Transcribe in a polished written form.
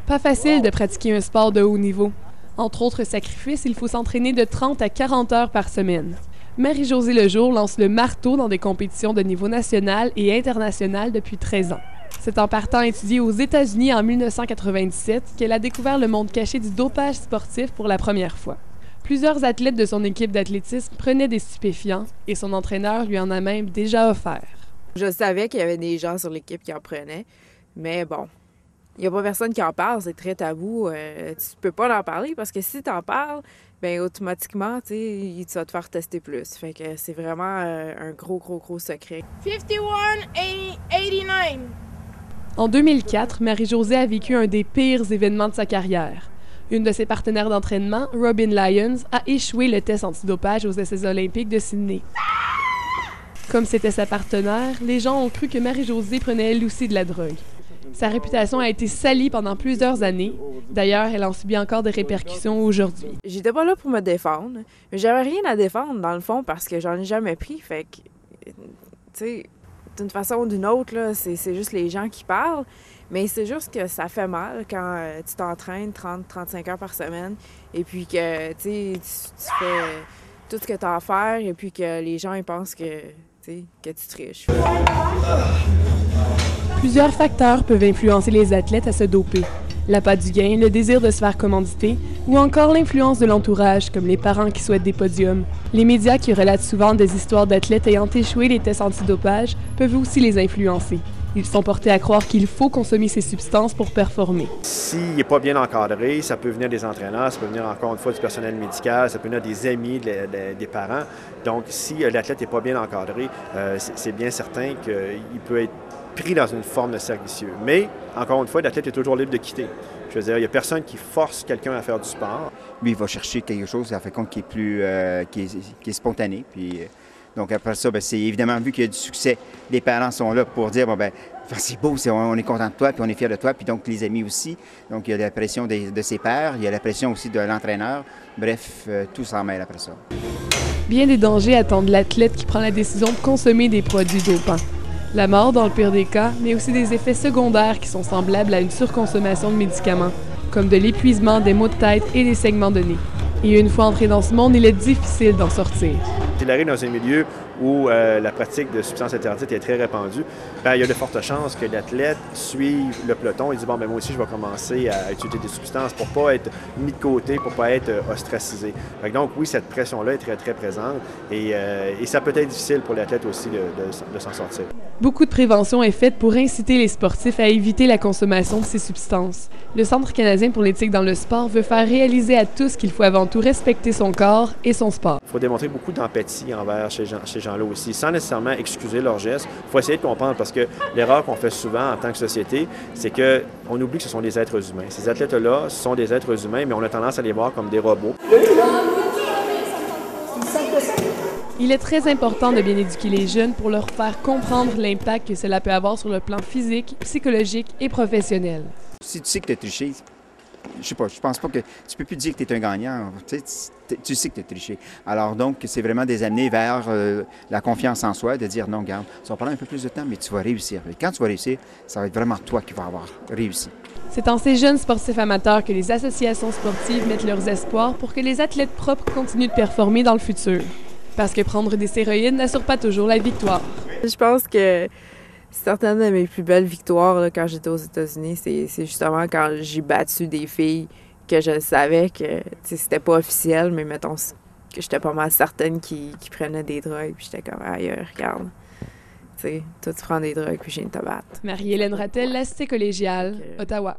Pas facile de pratiquer un sport de haut niveau. Entre autres sacrifices, il faut s'entraîner de 30 à 40 heures par semaine. Marie-Josée Lejour lance le marteau dans des compétitions de niveau national et international depuis 13 ans. C'est en partant étudier aux États-Unis en 1997 qu'elle a découvert le monde caché du dopage sportif pour la première fois. Plusieurs athlètes de son équipe d'athlétisme prenaient des stupéfiants et son entraîneur lui en a même déjà offert. Je savais qu'il y avait des gens sur l'équipe qui en prenaient, mais bon, il n'y a pas personne qui en parle, c'est très tabou. Tu peux pas en parler parce que si tu en parles, bien automatiquement, tu vas te faire tester plus. Fait que c'est vraiment un gros secret. 51-89. En 2004, Marie-Josée a vécu un des pires événements de sa carrière. Une de ses partenaires d'entraînement, Robin Lyons, a échoué le test antidopage aux Essais olympiques de Sydney. Comme c'était sa partenaire, les gens ont cru que Marie-Josée prenait elle aussi de la drogue. Sa réputation a été salie pendant plusieurs années. D'ailleurs, elle en subit encore des répercussions aujourd'hui. J'étais pas là pour me défendre, mais j'avais rien à défendre dans le fond parce que j'en ai jamais pris. Fait que, tu sais, d'une façon ou d'une autre, là, c'est juste les gens qui parlent. Mais c'est juste que ça fait mal quand tu t'entraînes 30-35 heures par semaine et puis que tu fais tout ce que tu as à faire et puis que les gens ils pensent que tu triches. Plusieurs facteurs peuvent influencer les athlètes à se doper. L'appât du gain, le désir de se faire commanditer ou encore l'influence de l'entourage, comme les parents qui souhaitent des podiums. Les médias qui relatent souvent des histoires d'athlètes ayant échoué les tests antidopage peuvent aussi les influencer. Ils sont portés à croire qu'il faut consommer ces substances pour performer. S'il n'est pas bien encadré, ça peut venir des entraîneurs, ça peut venir encore une fois du personnel médical, ça peut venir des amis, des parents. Donc, si l'athlète n'est pas bien encadré, c'est bien certain qu'il peut être pris dans une forme de cercle vicieux. Mais, encore une fois, l'athlète est toujours libre de quitter. Je veux dire, il n'y a personne qui force quelqu'un à faire du sport. Lui, il va chercher quelque chose, à fait compte, qui est plus qui est spontané. Puis, donc après ça, bien, c'est évidemment, vu qu'il y a du succès, les parents sont là pour dire, bon, bien, c'est beau, on est content de toi, puis on est fiers de toi, puis donc les amis aussi. Donc il y a la pression de ses pairs, il y a la pression aussi de l'entraîneur. Bref, tout s'en mêle après ça. Bien des dangers attendent l'athlète qui prend la décision de consommer des produits dopants. La mort dans le pire des cas, mais aussi des effets secondaires qui sont semblables à une surconsommation de médicaments, comme de l'épuisement, des maux de tête et des saignements de nez. Et une fois entré dans ce monde, il est difficile d'en sortir. S'il arrive dans un milieu où la pratique de substances interdites est très répandue, bien, il y a de fortes chances que l'athlète suive le peloton et dit « Bon, bien, moi aussi, je vais commencer à utiliser des substances pour ne pas être mis de côté, pour ne pas être ostracisé. » Donc oui, cette pression-là est très présente et ça peut être difficile pour l'athlète aussi de s'en sortir. Beaucoup de prévention est faite pour inciter les sportifs à éviter la consommation de ces substances. Le Centre canadien pour l'éthique dans le sport veut faire réaliser à tous qu'il faut avant tout respecter son corps et son sport. Il faut démontrer beaucoup d'empathie envers ces gens-là aussi, sans nécessairement excuser leurs gestes. Il faut essayer de comprendre parce que l'erreur qu'on fait souvent en tant que société, c'est qu'on oublie que ce sont des êtres humains. Ces athlètes-là sont des êtres humains, mais on a tendance à les voir comme des robots. Il est très important de bien éduquer les jeunes pour leur faire comprendre l'impact que cela peut avoir sur le plan physique, psychologique et professionnel. Si tu sais que tu as triché, je sais pas, je pense pas que tu peux plus dire que tu es un gagnant. Tu sais que tu as triché. Alors donc, c'est vraiment des amener vers la confiance en soi, de dire non, garde, ça va prendre un peu plus de temps, mais tu vas réussir. Et quand tu vas réussir, ça va être vraiment toi qui vas avoir réussi. C'est en ces jeunes sportifs amateurs que les associations sportives mettent leurs espoirs pour que les athlètes propres continuent de performer dans le futur. Parce que prendre des stéroïdes n'assure pas toujours la victoire. Je pense que certaines de mes plus belles victoires là, quand j'étais aux États-Unis, c'est justement quand j'ai battu des filles que je savais que c'était pas officiel, mais mettons que j'étais pas mal certaine qui prenaient des drogues. Puis j'étais comme, aïe, regarde, toi tu prends des drogues, puis je viens de te battre. Marie-Hélène Rattel, la Cité collégiale, Ottawa.